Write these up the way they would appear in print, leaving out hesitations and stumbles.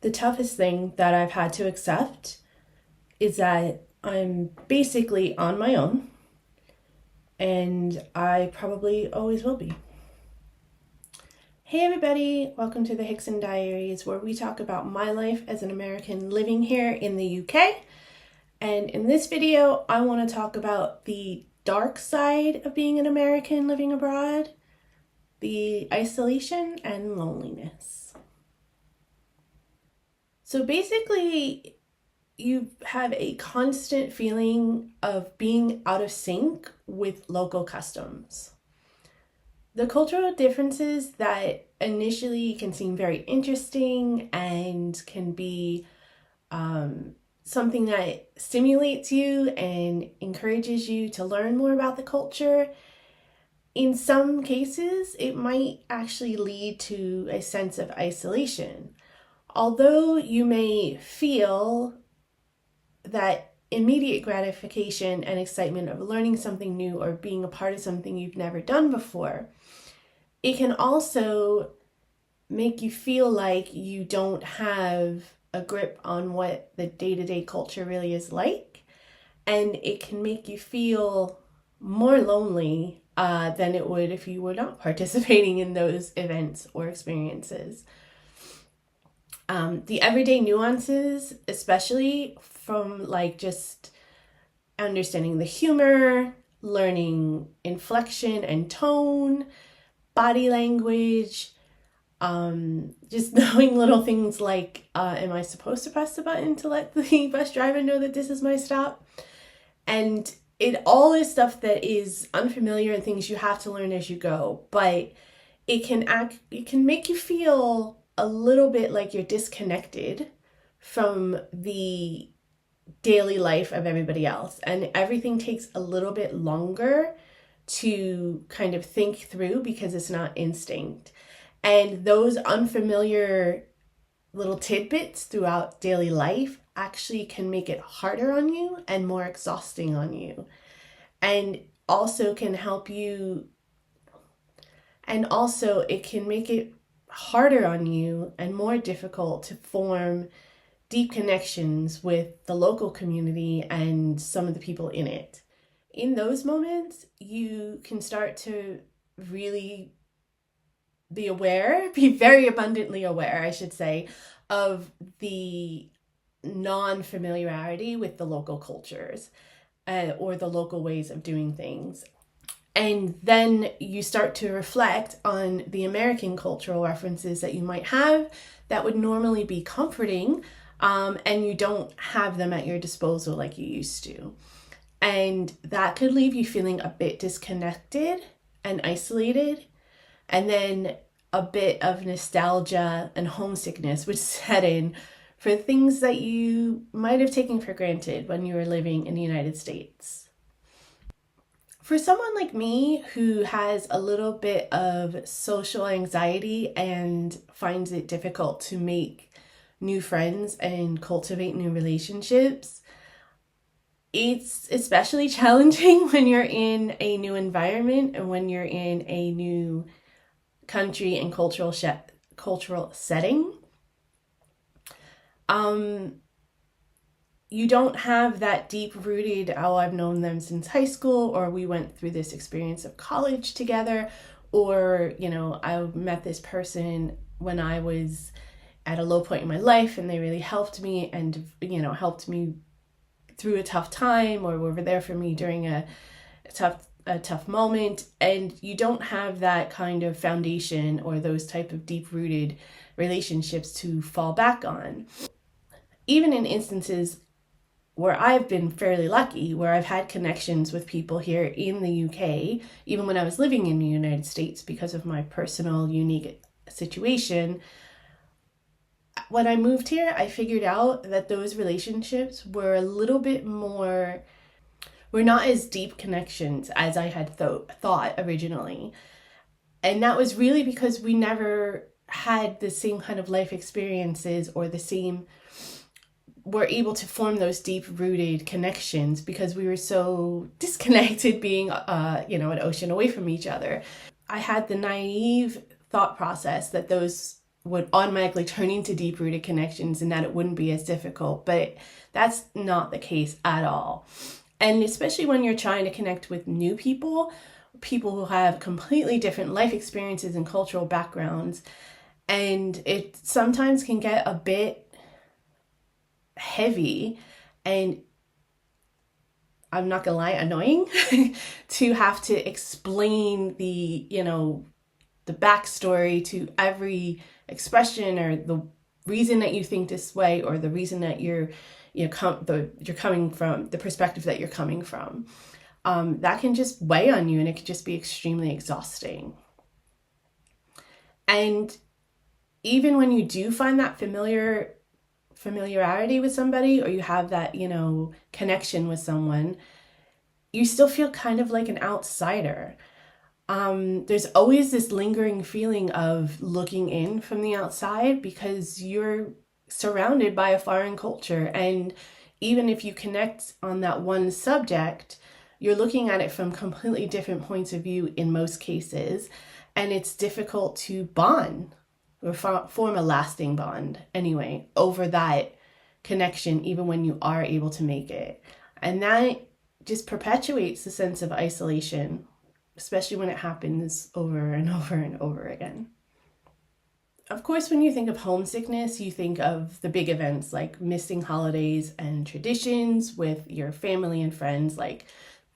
The toughest thing that I've had to accept is that I'm basically on my own, and I probably always will be. Hey everybody, welcome to the Hickson Diaries, where we talk about my life as an American living here in the UK. And in this video, I want to talk about the dark side of being an American living abroad, the isolation and loneliness. So basically, you have a constant feeling of being out of sync with local customs. The cultural differences that initially can seem very interesting and can be something that stimulates you and encourages you to learn more about the culture, in some cases, it might actually lead to a sense of isolation. Although you may feel that immediate gratification and excitement of learning something new or being a part of something you've never done before, it can also make you feel like you don't have a grip on what the day-to-day culture really is like, and it can make you feel more lonely than it would if you were not participating in those events or experiences. The everyday nuances, especially from like just understanding the humor, learning inflection and tone, body language, just knowing little things like, am I supposed to press the button to let the bus driver know that this is my stop? And it all is stuff that is unfamiliar and things you have to learn as you go, but it can make you feel a little bit like you're disconnected from the daily life of everybody else, and everything takes a little bit longer to kind of think through because it's not instinct. And those unfamiliar little tidbits throughout daily life actually can make it harder on you and more exhausting on you, and also can help you, and also it can make it harder on you and more difficult to form deep connections with the local community and some of the people in it. In those moments, you can start to really be very abundantly aware, I should say, of the non-familiarity with the local cultures or the local ways of doing things. And then you start to reflect on the American cultural references that you might have that would normally be comforting, and you don't have them at your disposal like you used to. And that could leave you feeling a bit disconnected and isolated. And then a bit of nostalgia and homesickness would set in for things that you might have taken for granted when you were living in the United States. For someone like me who has a little bit of social anxiety and finds it difficult to make new friends and cultivate new relationships, it's especially challenging when you're in a new environment and when you're in a new country and cultural setting. You don't have that deep-rooted, oh, I've known them since high school, or we went through this experience of college together, or, I met this person when I was at a low point in my life and they really helped me and, helped me through a tough time, or were there for me during a tough moment. And you don't have that kind of foundation or those type of deep-rooted relationships to fall back on. Even in instances where I've been fairly lucky, where I've had connections with people here in the UK, even when I was living in the United States because of my personal unique situation, when I moved here, I figured out that those relationships were a little bit more, were not as deep connections as I had thought originally. And that was really because we never had the same kind of life experiences or were able to form those deep-rooted connections because we were so disconnected being, an ocean away from each other. I had the naive thought process that those would automatically turn into deep-rooted connections and that it wouldn't be as difficult, but that's not the case at all. And especially when you're trying to connect with new people who have completely different life experiences and cultural backgrounds, and it sometimes can get a bit heavy and, I'm not gonna lie, annoying to have to explain the backstory to every expression, or the reason that you think this way, or the reason that you're coming from, the perspective that you're coming from. That can just weigh on you, and it can just be extremely exhausting. And even when you do find that familiarity with somebody, or you have that, connection with someone, you still feel kind of like an outsider. There's always this lingering feeling of looking in from the outside, because you're surrounded by a foreign culture. And even if you connect on that one subject, you're looking at it from completely different points of view in most cases. And it's difficult to bond or form a lasting bond anyway over that connection, even when you are able to make it. And that just perpetuates the sense of isolation, especially when it happens over and over and over again. Of course, when you think of homesickness, you think of the big events like missing holidays and traditions with your family and friends, like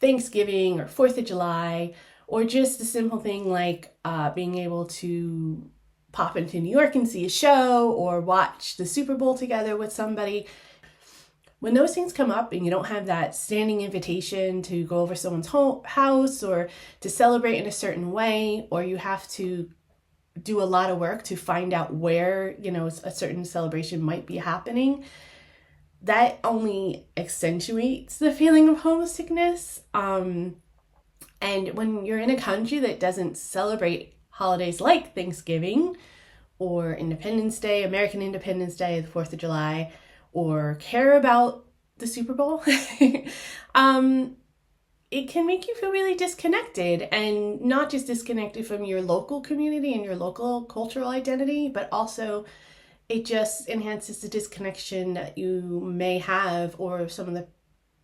Thanksgiving or 4th of July, or just a simple thing like being able to pop into New York and see a show, or watch the Super Bowl together with somebody. When those things come up and you don't have that standing invitation to go over someone's house, or to celebrate in a certain way, or you have to do a lot of work to find out where, a certain celebration might be happening, that only accentuates the feeling of homesickness. And when you're in a country that doesn't celebrate holidays like Thanksgiving or Independence Day, American Independence Day, the 4th of July, or care about the Super Bowl, it can make you feel really disconnected, and not just disconnected from your local community and your local cultural identity, but also it just enhances the disconnection that you may have, or some of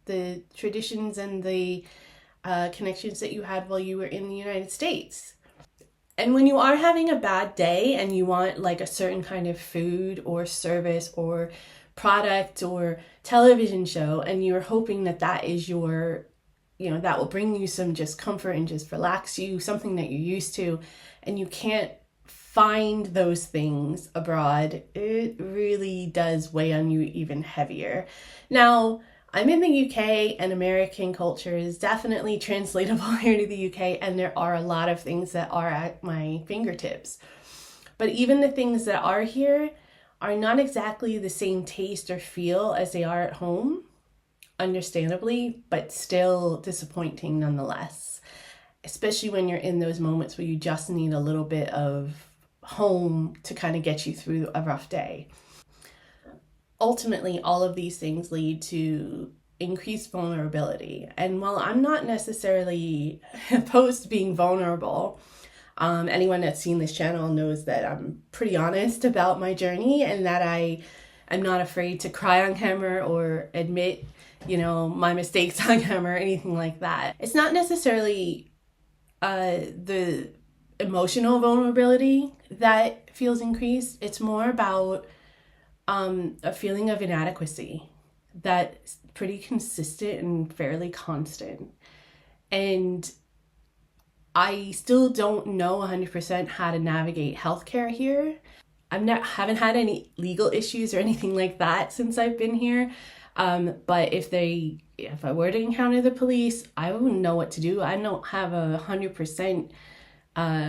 the traditions and the connections that you had while you were in the United States. And when you are having a bad day and you want like a certain kind of food or service or product or television show, and you're hoping that is your, that will bring you some just comfort and just relax you, something that you're used to, and you can't find those things abroad, it really does weigh on you even heavier. Now, I'm in the UK, and American culture is definitely translatable here to the UK, and there are a lot of things that are at my fingertips. But even the things that are here are not exactly the same taste or feel as they are at home, understandably, but still disappointing nonetheless, especially when you're in those moments where you just need a little bit of home to kind of get you through a rough day. Ultimately, all of these things lead to increased vulnerability. And while I'm not necessarily opposed to being vulnerable, anyone that's seen this channel knows that I'm pretty honest about my journey, and that I am not afraid to cry on camera or admit, my mistakes on camera or anything like that. It's not necessarily the emotional vulnerability that feels increased. It's more about a feeling of inadequacy that's pretty consistent and fairly constant. And I still don't know 100% how to navigate healthcare here. Haven't had any legal issues or anything like that since I've been here. But if I were to encounter the police, I wouldn't know what to do. I don't have 100%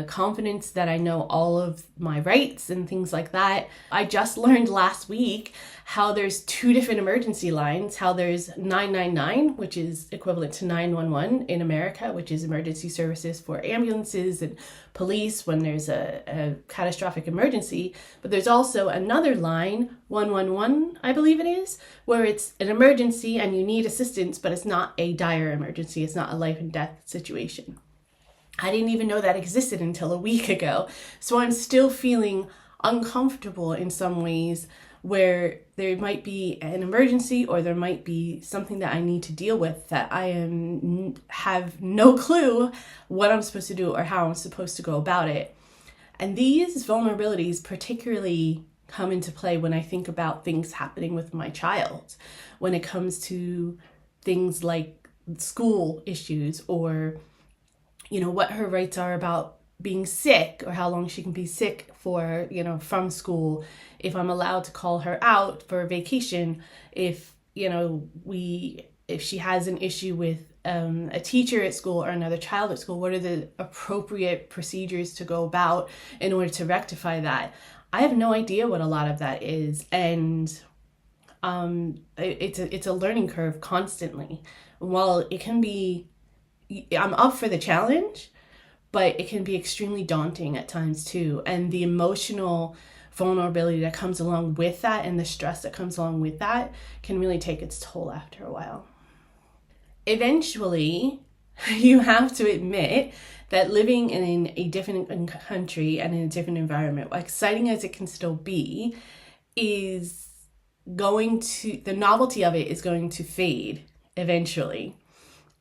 confidence that I know all of my rights and things like that. I just learned last week how there's 2 different emergency lines, how there's 999, which is equivalent to 911 in America, which is emergency services for ambulances and police when there's a catastrophic emergency. But there's also another line, 111, I believe it is, where it's an emergency and you need assistance, but it's not a dire emergency. It's not a life and death situation. I didn't even know that existed until a week ago. So I'm still feeling uncomfortable in some ways, where there might be an emergency or there might be something that I need to deal with that have no clue what I'm supposed to do or how I'm supposed to go about it. And these vulnerabilities particularly come into play when I think about things happening with my child, when it comes to things like school issues, or what her rights are about being sick, or how long she can be sick for, from school, if I'm allowed to call her out for a vacation, if she has an issue with a teacher at school or another child at school, what are the appropriate procedures to go about in order to rectify that? I have no idea what a lot of that is, and it's a learning curve constantly. While it can be, I'm up for the challenge, but it can be extremely daunting at times too. And the emotional vulnerability that comes along with that and the stress that comes along with that can really take its toll after a while. Eventually, you have to admit that living in a different country and in a different environment, exciting as it can still be, the novelty of it is going to fade eventually.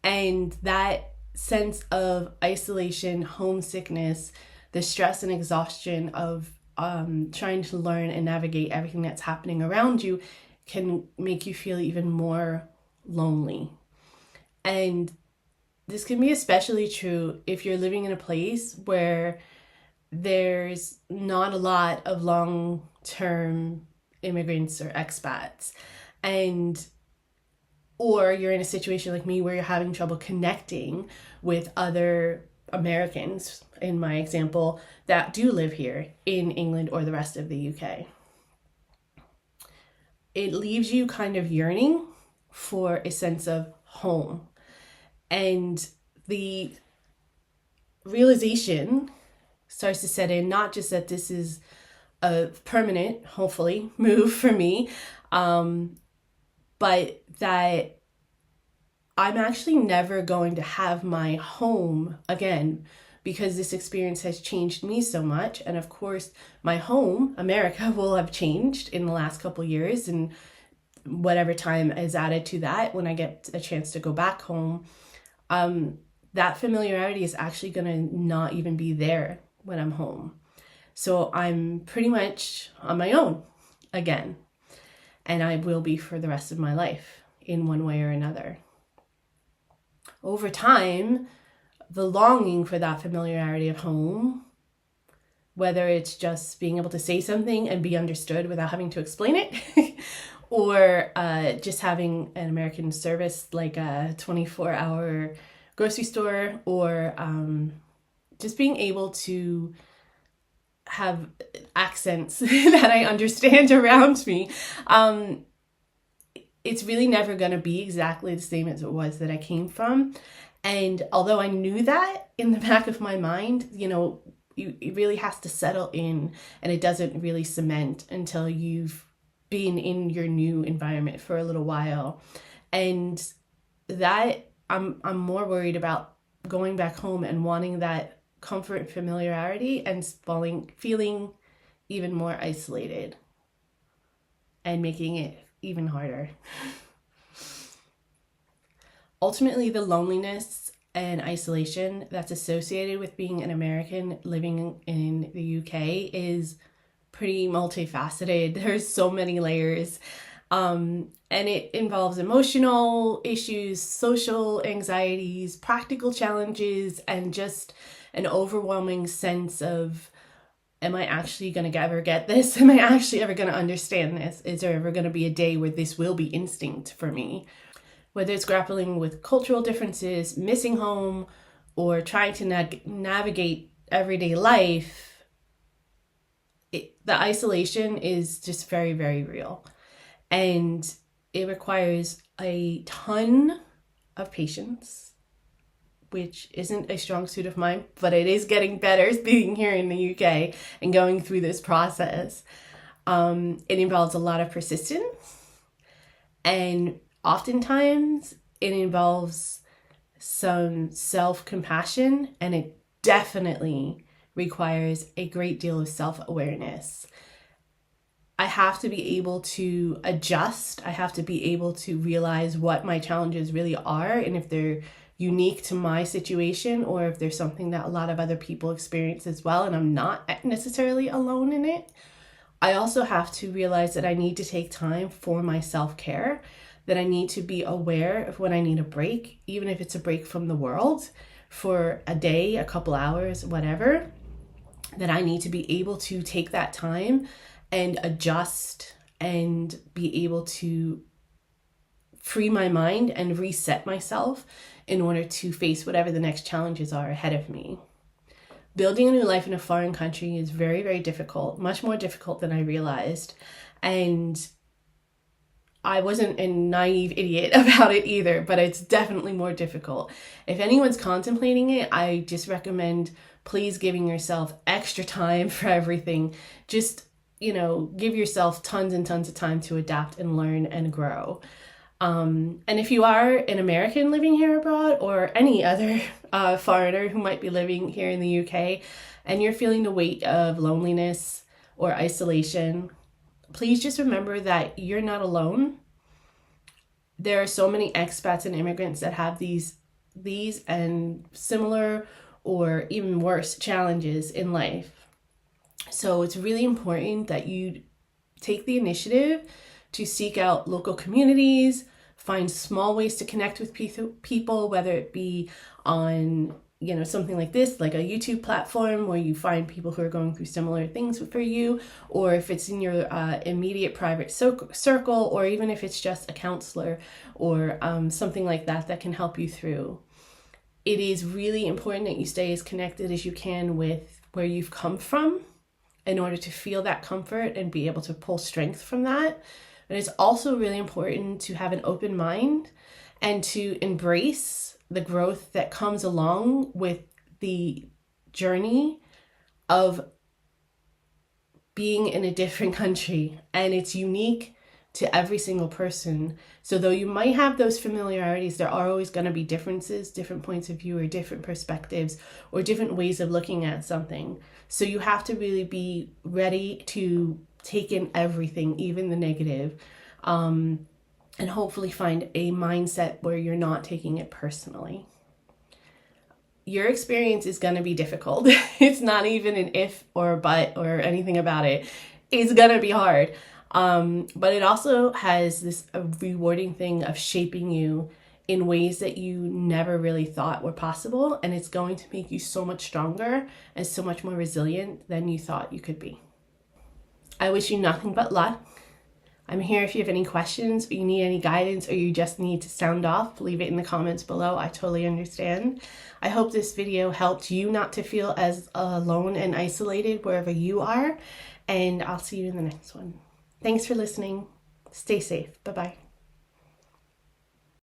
And that sense of isolation, homesickness, the stress and exhaustion of trying to learn and navigate everything that's happening around you can make you feel even more lonely. And this can be especially true if you're living in a place where there's not a lot of long-term immigrants or expats, or you're in a situation like me where you're having trouble connecting with other Americans, in my example, that do live here in England or the rest of the UK. It leaves you kind of yearning for a sense of home. And the realization starts to set in, not just that this is a permanent, hopefully, move for me, but that I'm actually never going to have my home again, because this experience has changed me so much. And of course, my home, America, will have changed in the last couple years, and whatever time is added to that when I get a chance to go back home, that familiarity is actually going to not even be there when I'm home. So I'm pretty much on my own again, and I will be for the rest of my life in one way or another. Over time, the longing for that familiarity of home, whether it's just being able to say something and be understood without having to explain it, or just having an American service like a 24-hour grocery store, or just being able to have accents that I understand around me. It's really never going to be exactly the same as it was that I came from. And although I knew that in the back of my mind, it really has to settle in, and it doesn't really cement until you've been in your new environment for a little while. And that I'm more worried about going back home and wanting that comfort and familiarity, and feeling even more isolated and making it even harder. Ultimately, the loneliness and isolation that's associated with being an American living in the UK is pretty multifaceted. There's so many layers. And it involves emotional issues, social anxieties, practical challenges, and just an overwhelming sense of, am I actually going to ever get this? Am I actually ever going to understand this? Is there ever going to be a day where this will be instinct for me? Whether it's grappling with cultural differences, missing home, or trying to navigate everyday life, the isolation is just very, very real. And it requires a ton of patience, which isn't a strong suit of mine, but it is getting better being here in the UK and going through this process. It involves a lot of persistence, and oftentimes it involves some self-compassion, and it definitely requires a great deal of self-awareness. I have to be able to adjust. I have to be able to realize what my challenges really are and if they're unique to my situation or if there's something that a lot of other people experience as well and I'm not necessarily alone in it. I also have to realize that I need to take time for my self-care, that I need to be aware of when I need a break, even if it's a break from the world for a day, a couple hours, whatever, that I need to be able to take that time and adjust and be able to free my mind and reset myself in order to face whatever the next challenges are ahead of me. Building a new life in a foreign country is very, very difficult, much more difficult than I realized. And I wasn't a naive idiot about it either, but it's definitely more difficult. If anyone's contemplating it, I just recommend please giving yourself extra time for everything. Just, give yourself tons and tons of time to adapt and learn and grow. And if you are an American living here abroad or any other foreigner who might be living here in the UK and you're feeling the weight of loneliness or isolation, please just remember that you're not alone. There are so many expats and immigrants that have these and similar or even worse challenges in life. So it's really important that you take the initiative to seek out local communities, find small ways to connect with people, whether it be on, something like this, like a YouTube platform where you find people who are going through similar things for you, or if it's in your immediate private circle, or even if it's just a counselor or something like that can help you through. It is really important that you stay as connected as you can with where you've come from in order to feel that comfort and be able to pull strength from that. And it's also really important to have an open mind and to embrace the growth that comes along with the journey of being in a different country. And it's unique to every single person. So though you might have those familiarities, there are always going to be differences, different points of view or different perspectives or different ways of looking at something. So you have to really be ready to take in everything, even the negative, and hopefully find a mindset where you're not taking it personally. Your experience is going to be difficult. It's not even an if or a but or anything about it. It's going to be hard. But it also has this rewarding thing of shaping you in ways that you never really thought were possible. And it's going to make you so much stronger and so much more resilient than you thought you could be. I wish you nothing but luck. I'm here if you have any questions or you need any guidance or you just need to sound off, leave it in the comments below. I totally understand. I hope this video helped you not to feel as alone and isolated wherever you are. And I'll see you in the next one. Thanks for listening. Stay safe. Bye-bye.